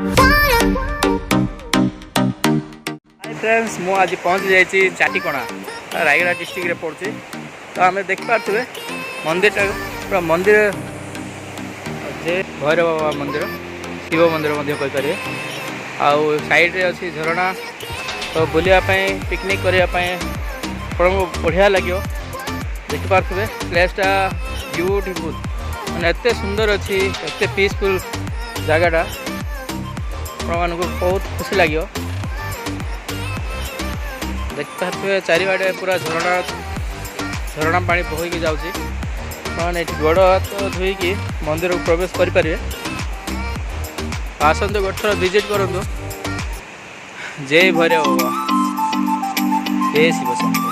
Hi friends, मु आज पहुँची जाइए चाटिकणा रायगड़ा डिस्ट्रिक्ट रे पड़ुଛି। तो आम देखिपे मंदिर पूरा मंदिर जे भैरव बाबा मंदिर, शिव मंदिर कहींपर। आउ साइड रे अच्छी झरणा, तो बुलापी पिकनिक करने बढ़िया लगे। देखिपे प्लेसटा ब्यूटीफुल, मैंने एत सुंदर अच्छी, एत पीसफुल जगटा आप बहुत खुशी लगे। देखिपे चारिआडे पूरा झरणा पानी बहकी जाऊँगी। मैंने गोड़ हाथ धोईकी मंदिर को प्रवेश करें। आसतु गोटे थर विजिट करूँ। जय भैरव बाबा, जय शिव।